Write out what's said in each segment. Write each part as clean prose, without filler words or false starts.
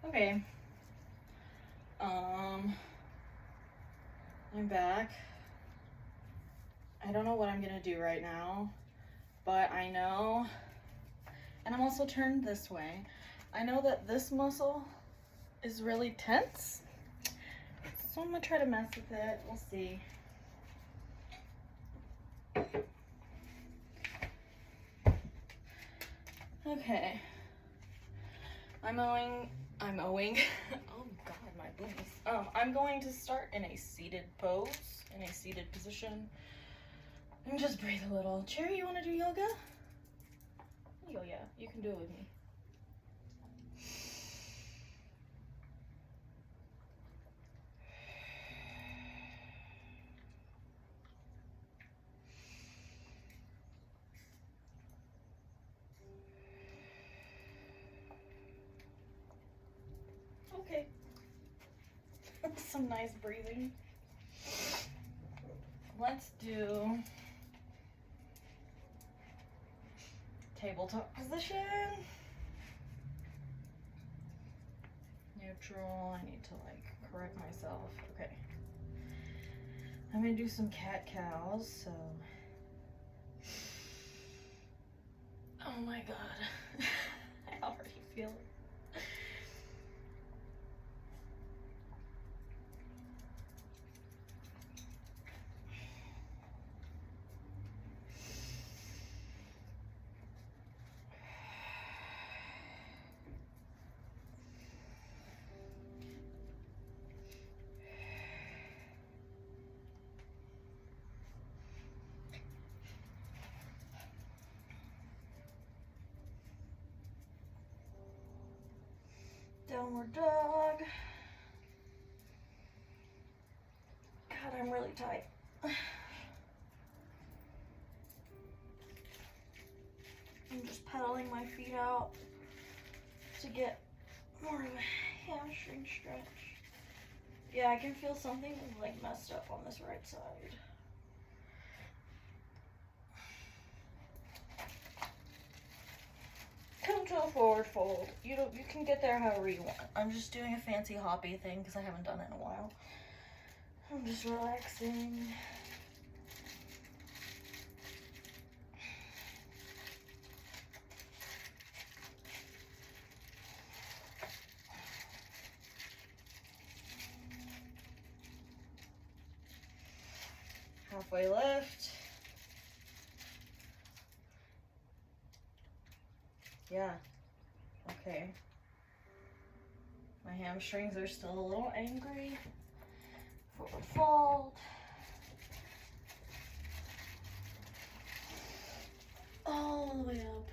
Okay. I'm back. I don't know what I'm gonna do right now, but I know, and I'm also turned this way. I know that this muscle is really tense, so I'm gonna try to mess with it. We'll see. Okay. I'm owing. Oh God, my goodness. I'm going to start in a seated pose, in a seated position, and just breathe a little. Cherry, you want to do yoga? Oh yeah, you can do it with me. Okay. Some nice breathing. Let's do tabletop position. Neutral. I need to correct myself. Okay. I'm gonna do some cat cows, so. Oh my God. I already feel it. Downward dog. God, I'm really tight. I'm just pedaling my feet out to get more of a hamstring stretch. Yeah, I can feel something messed up on this right side. Come to a forward fold. You can get there however you want. I'm just doing a fancy hoppy thing because I haven't done it in a while. I'm just relaxing. Halfway lift. Yeah. Okay. My hamstrings are still a little angry. Forward fold. All the way up.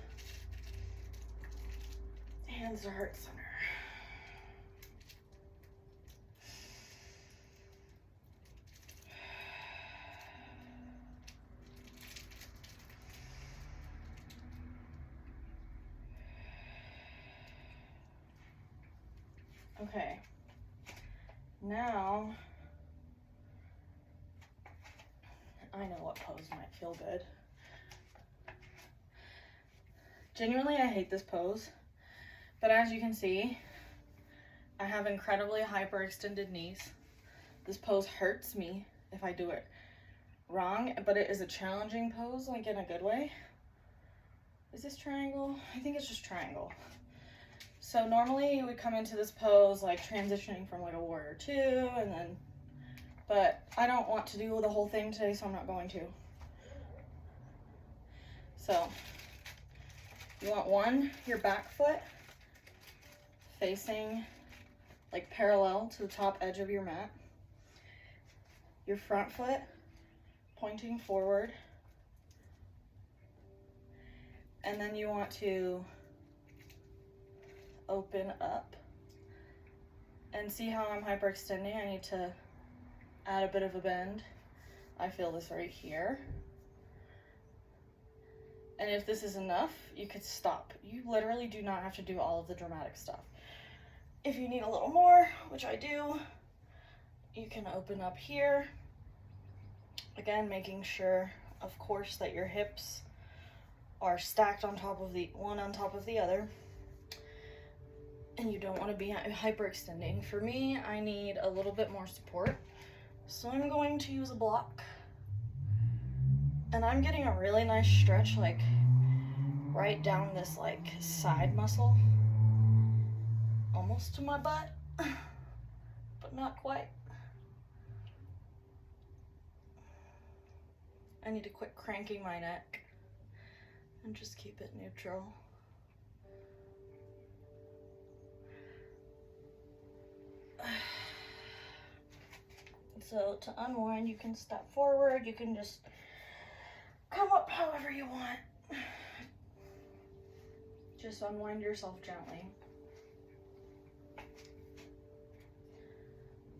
Hands to heart center. Okay. Now, I know what pose might feel good. Genuinely, I hate this pose, but as you can see, I have incredibly hyperextended knees. This pose hurts me if I do it wrong, but it is a challenging pose, in a good way. Is this triangle? I think it's just triangle. So normally you would come into this pose transitioning from a warrior two, and then, but I don't want to do the whole thing today, so I'm not going to. So you want your back foot facing parallel to the top edge of your mat. Your front foot pointing forward. And then you want to open up. And see how I'm hyperextending? I need to add a bit of a bend. I feel this right here. And if this is enough, you could stop. You literally do not have to do all of the dramatic stuff. If you need a little more, which I do, you can open up here. Again, making sure, of course, that your hips are stacked on top of one on top of the other. and you don't want to be hyperextending. For me, I need a little bit more support, so I'm going to use a block. And I'm getting a really nice stretch, like right down this like side muscle, almost to my butt, but not quite. I need to quit cranking my neck and just keep it neutral. So to unwind, you can step forward, you can just come up however you want. Just unwind yourself gently.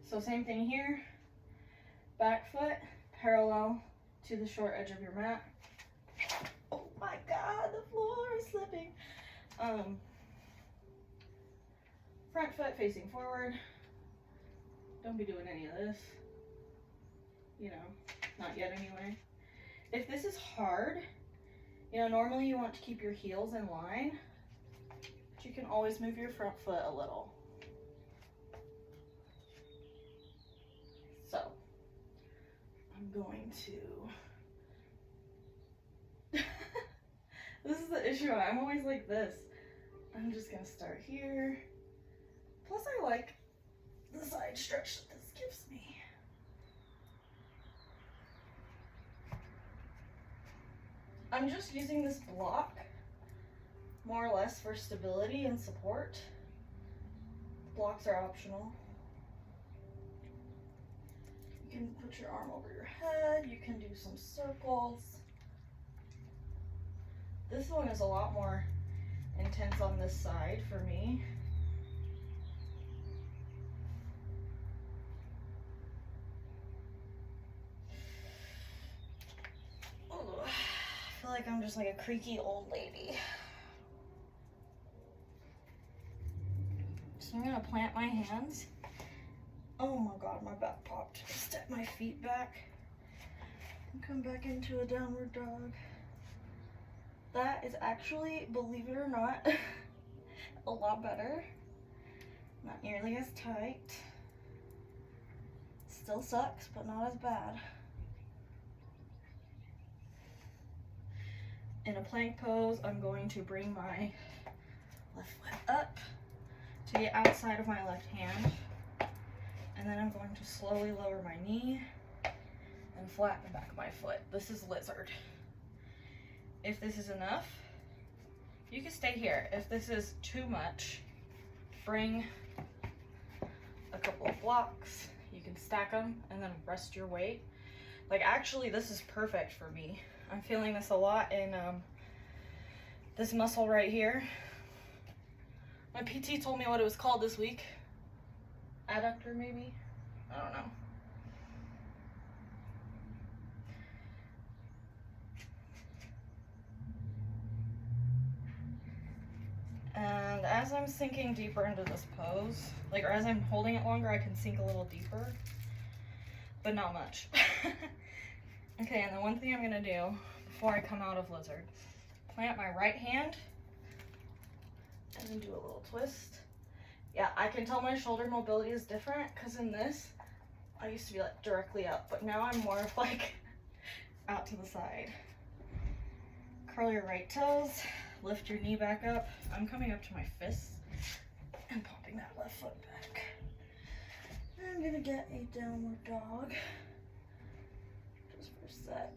So same thing here, back foot parallel to the short edge of your mat. Oh my God, the floor is slipping. Front foot facing forward. Don't be doing any of this. You know, not yet anyway. If this is hard, you know, normally you want to keep your heels in line, but you can always move your front foot a little. So, I'm going to, this is the issue, I'm always like this. I'm just gonna start here. Plus I like the side stretch that this gives me. I'm just using this block more or less for stability and support. Blocks are optional. You can put your arm over your head, you can do some circles. This one is a lot more intense on this side for me. I feel like I'm just like a creaky old lady. So I'm gonna plant my hands. Oh my God, my back popped. Step my feet back and come back into a downward dog. That is actually, believe it or not, a lot better. Not nearly as tight. Still sucks, but not as bad. In a plank pose, I'm going to bring my left foot up to the outside of my left hand. And then I'm going to slowly lower my knee and flatten the back of my foot. This is lizard. If this is enough, you can stay here. If this is too much, bring a couple of blocks. You can stack them and then rest your weight. Like actually, this is perfect for me. I'm feeling this a lot in this muscle right here. My PT told me what it was called this week. Adductor, maybe? I don't know. And as I'm sinking deeper into this pose, like, or as I'm holding it longer, I can sink a little deeper, but not much. Okay, and the one thing I'm gonna do before I come out of lizard, plant my right hand and then do a little twist. Yeah, I can tell my shoulder mobility is different because in this, I used to be like directly up, but now I'm more of like out to the side. Curl your right toes, lift your knee back up. I'm coming up to my fists and popping that left foot back. I'm gonna get a downward dog just for a sec.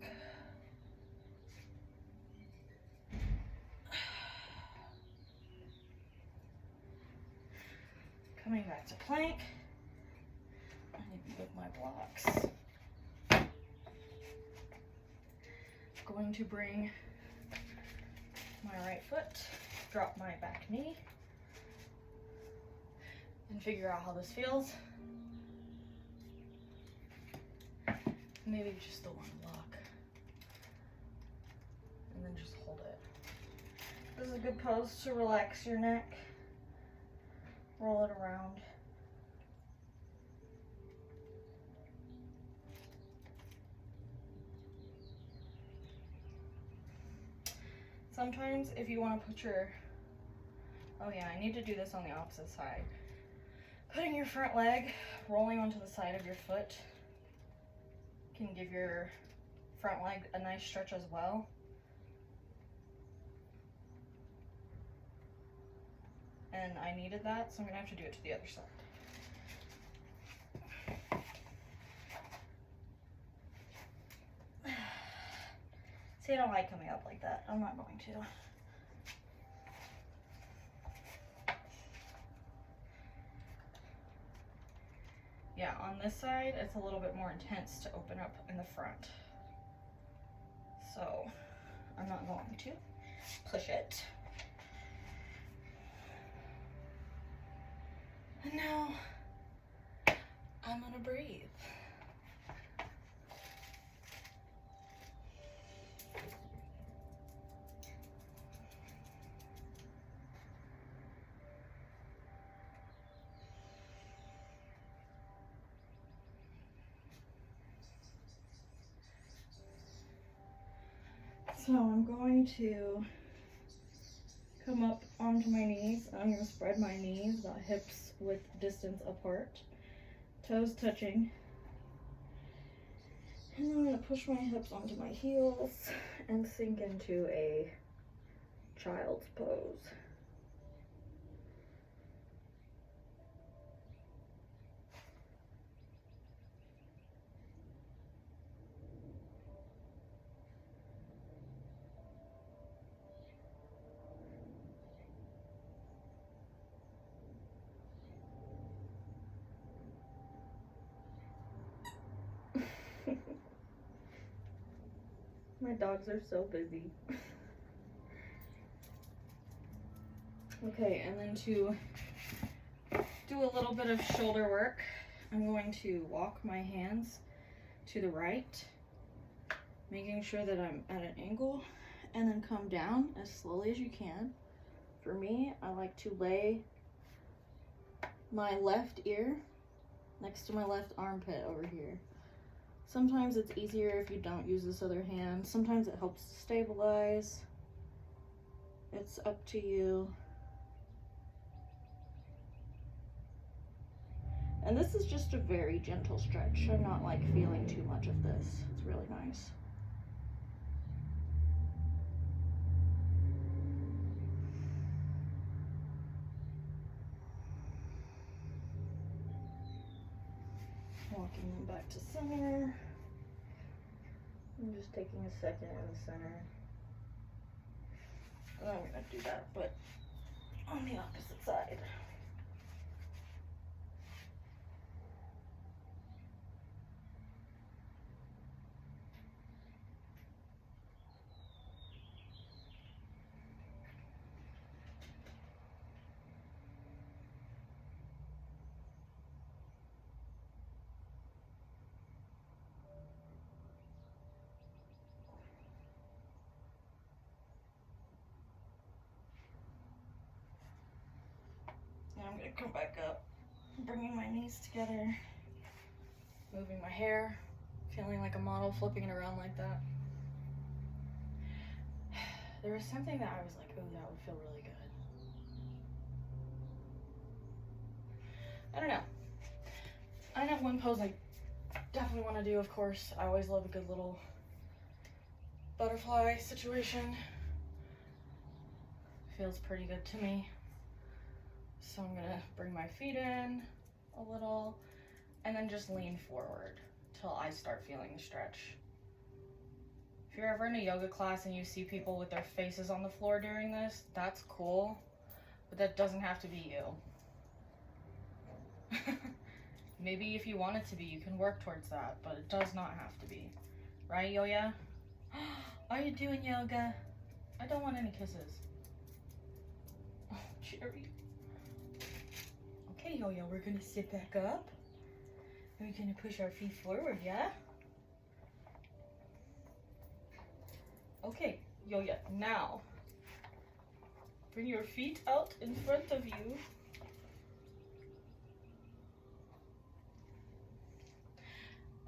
Coming back to plank. I need to move my blocks. Going to bring my right foot, drop my back knee, and figure out how this feels. Maybe just the one block. And then just hold it. This is a good pose to relax your neck. Roll it around. Sometimes if you want to put your Oh yeah, I need to do this on the opposite side. Putting your front leg, rolling onto the side of your foot can give your front leg a nice stretch as well. And I needed that, so I'm gonna have to do it to the other side. See, I don't like coming up like that. I'm not going to. Yeah, on this side, it's a little bit more intense to open up in the front. So, I'm not going to push it. And now, I'm gonna breathe. So I'm going to come up onto my knees. I'm going to spread my knees, the hips width distance apart, toes touching. And I'm going to push my hips onto my heels and sink into a child's pose. My dogs are so busy. Okay, and then to do a little bit of shoulder work, I'm going to walk my hands to the right, making sure that I'm at an angle, and then come down as slowly as you can. For me, I like to lay my left ear next to my left armpit over here. Sometimes it's easier if you don't use this other hand. Sometimes it helps to stabilize. It's up to you. And this is just a very gentle stretch. I'm not like feeling too much of this. It's really nice. Walking them back to center. I'm just taking a second in the center. And I'm gonna do that, but on the opposite side. Now I'm gonna come back up, bringing my knees together, moving my hair, feeling like a model, flipping it around like that. There was something that I was like, oh, that would feel really good. I don't know. I have one pose I definitely want to do, of course. I always love a good little butterfly situation. Feels pretty good to me. So I'm gonna bring my feet in a little and then just lean forward till I start feeling the stretch. If you're ever in a yoga class and you see people with their faces on the floor during this, that's cool, but that doesn't have to be you. Maybe if you want it to be, you can work towards that, but it does not have to be. Right, Yoya? Are you doing yoga? I don't want any kisses. Oh, Cherry. Okay, Yoya, we're gonna sit back up. And we're gonna push our feet forward, yeah? Okay, Yoya, now bring your feet out in front of you.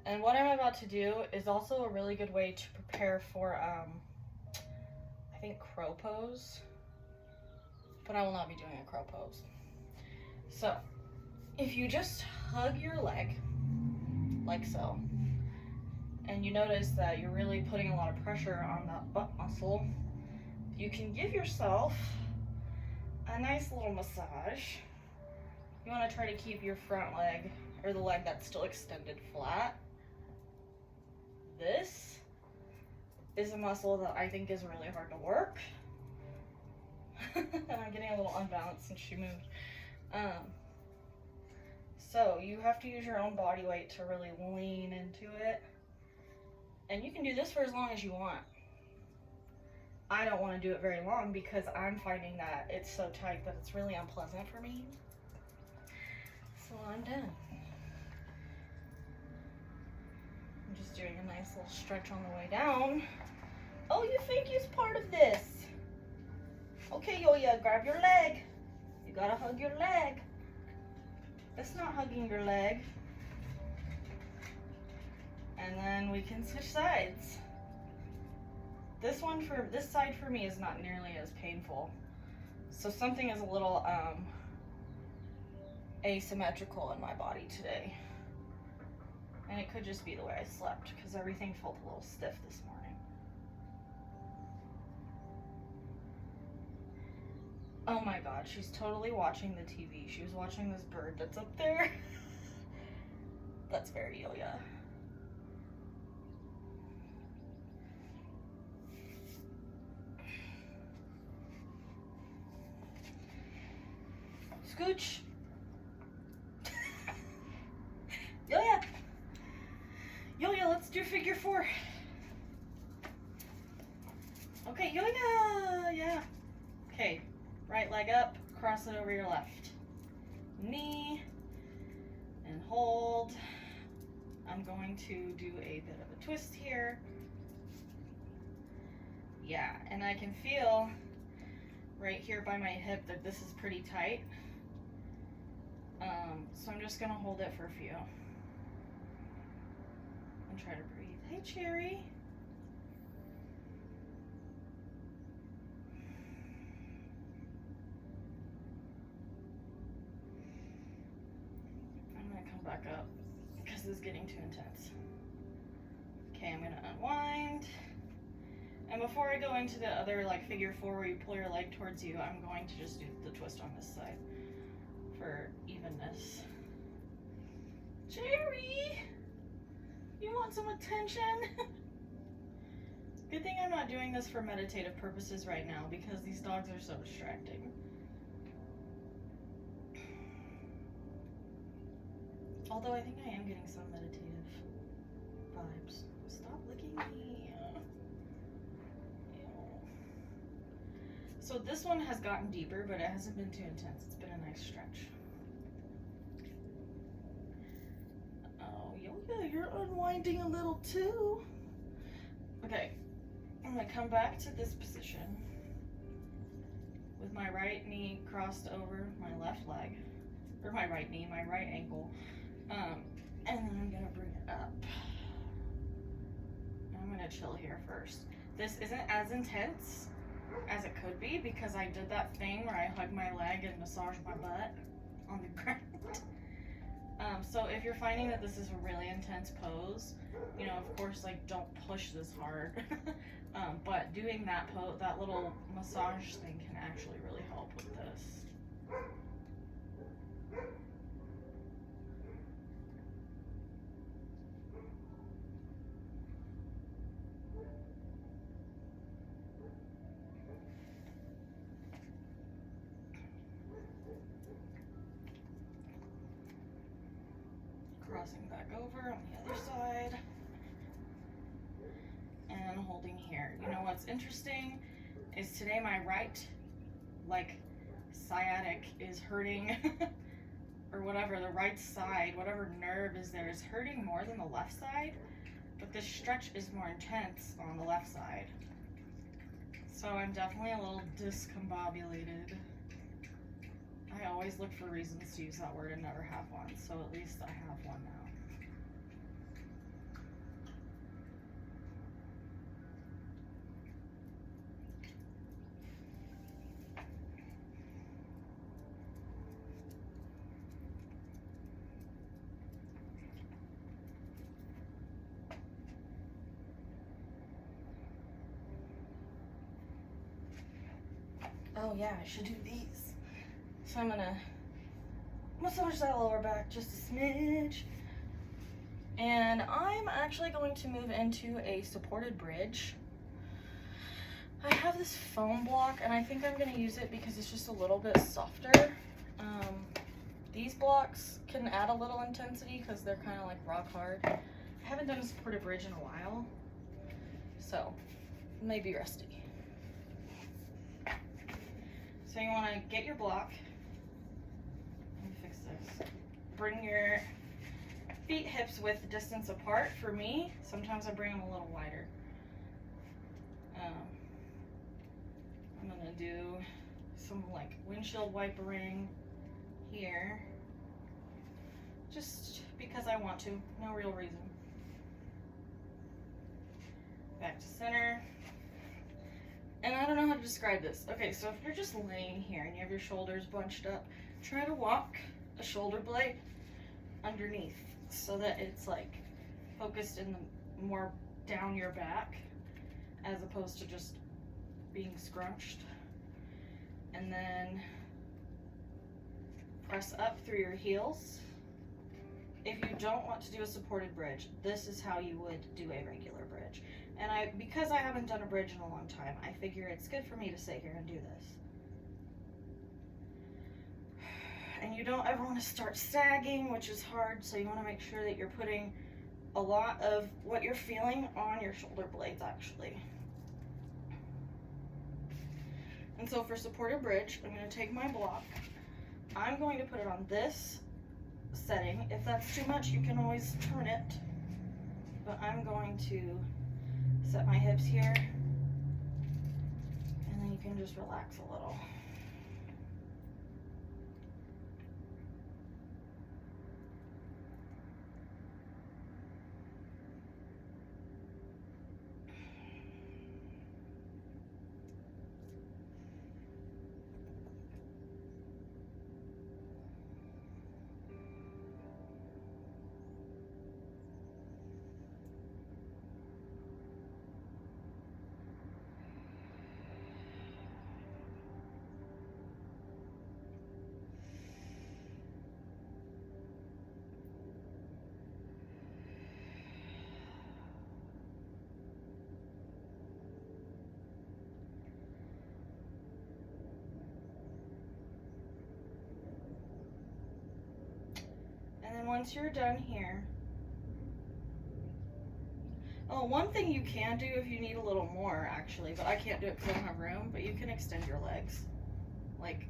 And what I'm about to do is also a really good way to prepare for, I think crow pose. but I will not be doing a crow pose. So if you just hug your leg like so, and you notice that you're really putting a lot of pressure on that butt muscle, you can give yourself a nice little massage. You want to try to keep your front leg, or the leg that's still extended, flat. This is a muscle that I think is really hard to work. And I'm getting a little unbalanced since she moved. So you have to use your own body weight to really lean into it. And you can do this for as long as you want. I don't want to do it very long because I'm finding that it's so tight that it's really unpleasant for me. So I'm done. I'm just doing a nice little stretch on the way down. Oh, you think he's part of this? Okay, Yoya, grab your leg. You gotta hug your leg. That's not hugging your leg. And then we can switch sides. This side for me is not nearly as painful. So something is a little asymmetrical in my body today. And it could just be the way I slept, because everything felt a little stiff this morning. Oh my god, she's totally watching the TV. She was watching this bird that's up there. That's very Yoya. Scooch. Yoya. Yoya, let's do figure 4. Okay, Yoya. Yeah. Okay. Right leg up, cross it over your left knee, and hold. I'm going to do a bit of a twist here. Yeah, and I can feel right here by my hip that this is pretty tight. So I'm just gonna hold it for a few. And try to breathe. Hey, Cherry. I'm gonna come back up because this is getting too intense. Okay, I'm gonna unwind. And before I go into the other like figure 4 where you pull your leg towards you, I'm going to just do the twist on this side for evenness. Cherry! You want some attention? Good thing I'm not doing this for meditative purposes right now because these dogs are so distracting. Although I think I am getting some meditative vibes. Stop licking me. Ew. So this one has gotten deeper, but it hasn't been too intense. It's been a nice stretch. Oh, Yoga, you're unwinding a little too. Okay, I'm gonna come back to this position with my right knee crossed over my left leg, or my right knee, my right ankle. And then I'm gonna bring it up. I'm gonna chill here first. This isn't as intense as it could be because I did that thing where I hug my leg and massage my butt on the ground. So if you're finding that this is a really intense pose, you know, of course, like don't push this hard. But doing that little massage thing can actually really help with this. Crossing back over on the other side. And holding here. You know what's interesting is today my right, like, sciatic is hurting, or whatever, the right side, whatever nerve is there is hurting more than the left side, but this stretch is more intense on the left side. So I'm definitely a little discombobulated. I always look for reasons to use that word and never have one, so at least I have one now. Oh yeah, I should do these. So I'm gonna massage that lower back just a smidge. And I'm actually going to move into a supported bridge. I have this foam block and I think I'm gonna use it because it's just a little bit softer. These blocks can add a little intensity because they're kind of like rock hard. I haven't done a supported bridge in a while, so it may be rusty. So you want to get your block. Let me fix this. Bring your feet hips width distance apart. For me, sometimes I bring them a little wider. I'm gonna do some like windshield wipering here, just because I want to, no real reason. Back to center. And I don't know how to describe this. Okay, so if you're just laying here and you have your shoulders bunched up, try to walk a shoulder blade underneath so that it's like focused in the more down your back as opposed to just being scrunched. And then press up through your heels. If you don't want to do a supported bridge, this is how you would do a regular bridge. And because I haven't done a bridge in a long time, I figure it's good for me to sit here and do this. And you don't ever want to start sagging, which is hard, so you want to make sure that you're putting a lot of what you're feeling on your shoulder blades, actually. And so for supported bridge, I'm going to take my block. I'm going to put it on this setting. If that's too much, you can always turn it. But I'm going to set my hips here, and then you can just relax a little. And then once you're done here, oh, one thing you can do if you need a little more, actually, but I can't do it because I don't have room, but you can extend your legs, like,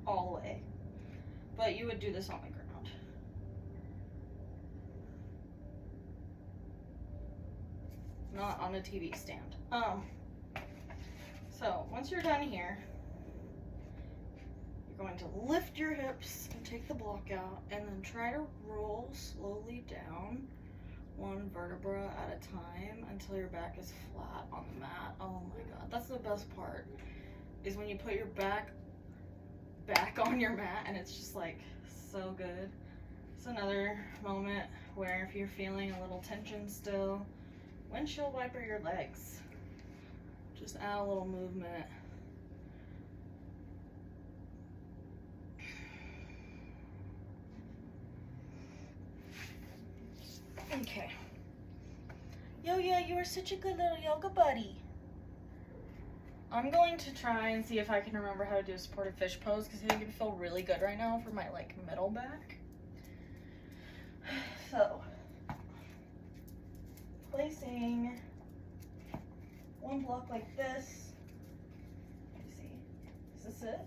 all the way. But you would do this on the ground. Not on a TV stand. So once you're done here, you're going to lift your hips and take the block out, and then try to roll slowly down one vertebra at a time until your back is flat on the mat. Oh my god, that's the best part, is when you put your back on your mat and it's just like so good. It's another moment where if you're feeling a little tension still, windshield wiper your legs. Just add a little movement. Okay. Yo-yo, you are such a good little yoga buddy. I'm going to try and see if I can remember how to do a supported fish pose, because I think it would feel really good right now for my like middle back. So, placing one block like this. Let me see. Is this it?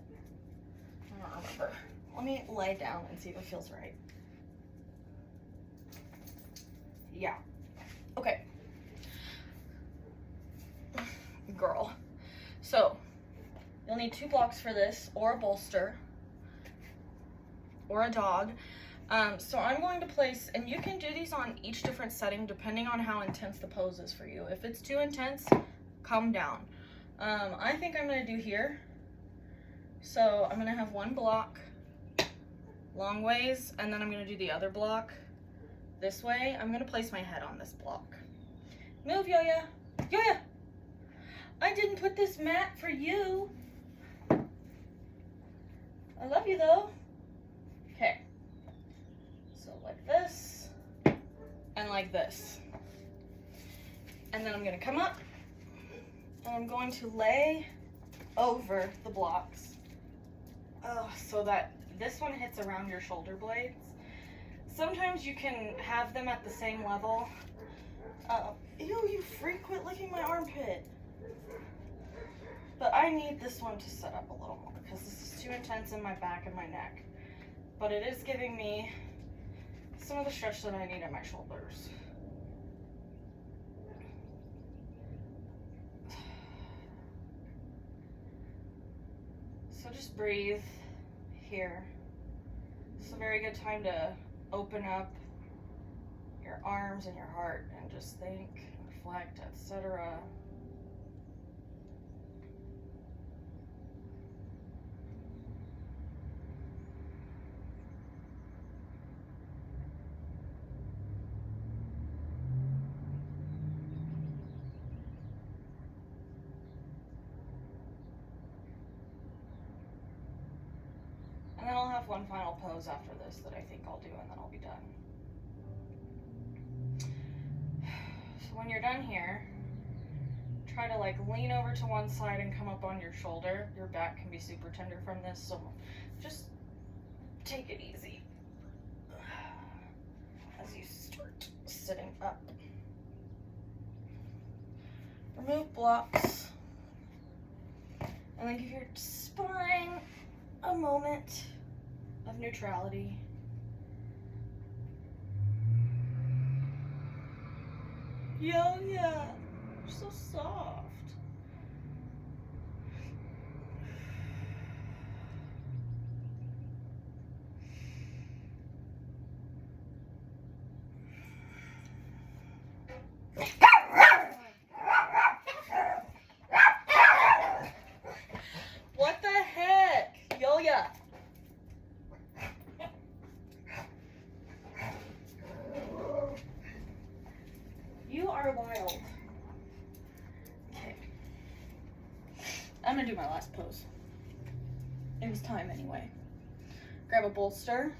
I don't remember. Let me lay down and see if it feels right. Yeah. Okay. Girl. So, you'll need 2 blocks for this, or a bolster, or a dog. So I'm going to place, and you can do these on each different setting depending on how intense the pose is for you. If it's too intense, come down. I think I'm going to do here. So I'm going to have 1 block long ways, and then I'm going to do the other block this way. I'm going to place my head on this block. Move, Yo-Yo. Yo-Yo! I didn't put this mat for you. I love you though. Okay. So like this and like this. And then I'm gonna come up and I'm going to lay over the blocks so that this one hits around your shoulder blades. Sometimes you can have them at the same level. Ew, you freak, quit licking my armpit. But I need this one to set up a little more because this is too intense in my back and my neck. But it is giving me some of the stretch that I need in my shoulders. So just breathe here. It's a very good time to open up your arms and your heart and just think, reflect, etc. And then I'll have one final pose after this that I think I'll do, and then I'll be done. So when you're done here, try to like lean over to one side and come up on your shoulder. Your back can be super tender from this, so just take it easy as you start sitting up. Remove blocks, and then give your spine a moment of neutrality. Yo, yeah, you're so soft. What the heck? Yo, yeah. You are wild. Okay. I'm gonna do my last pose. It was time anyway. Grab a bolster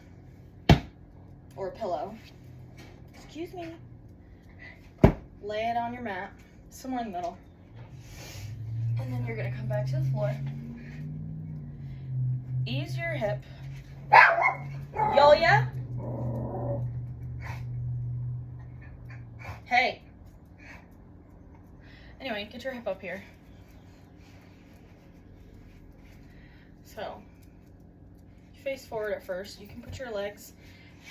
or a pillow. Excuse me. Lay it on your mat, somewhere in the middle. And then you're gonna come back to the floor. Ease your hip. Yulia? Hey. Anyway, get your hip up here. So, face forward at first. You can put your legs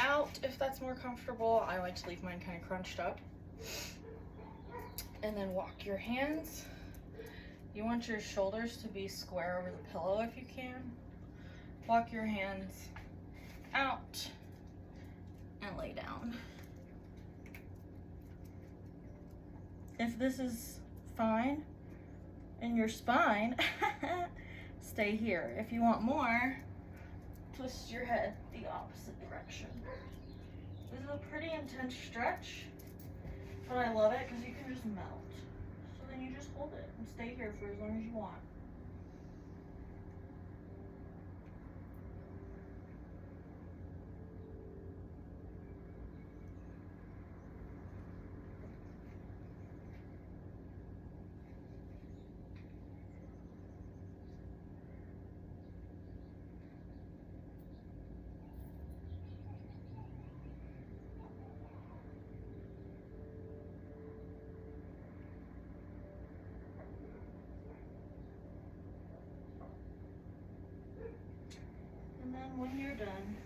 out if that's more comfortable. I like to leave mine kind of crunched up. And then walk your hands. You want your shoulders to be square over the pillow if you can. Walk your hands out and lay down. If this is fine in your spine, stay here. If you want more, twist your head the opposite direction. This is a pretty intense stretch, but I love it because you can just melt. So then you just hold it and stay here for as long as you want. And then when you're done,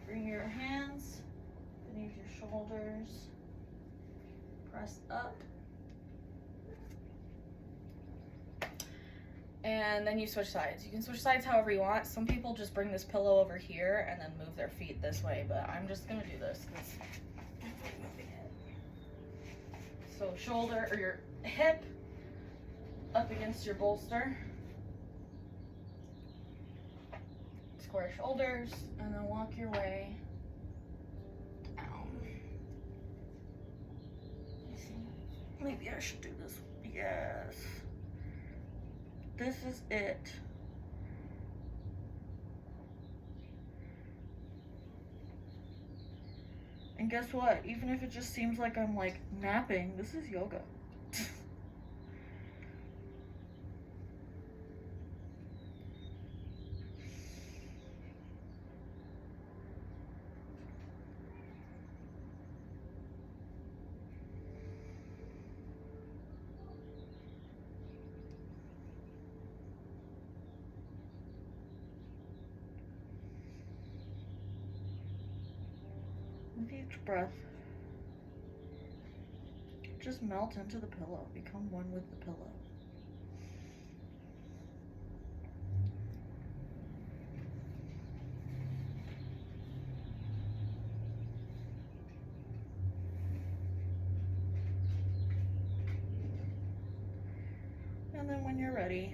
bring your hands beneath your shoulders, press up, and then you switch sides. You can switch sides however you want. Some people just bring this pillow over here and then move their feet this way, but I'm just gonna do this because I'm moving it. So shoulder or your hip up against your bolster. Square shoulders, and then walk your way down. Maybe I should do this. Yes. This is it. And guess what? Even if it just seems like I'm like napping, this is yoga. With each breath, just melt into the pillow. Become one with the pillow. And then when you're ready,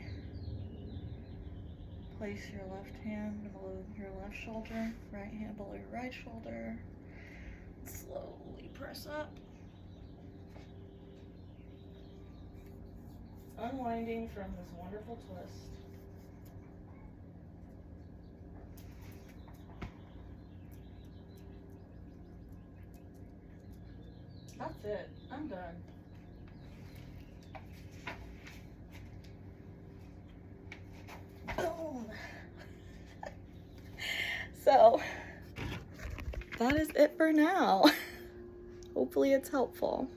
place your left hand below your left shoulder, right hand below your right shoulder. Slowly press up. Unwinding from this wonderful twist. That's it. I'm done. Boom. So, that is it for now. Hopefully it's helpful.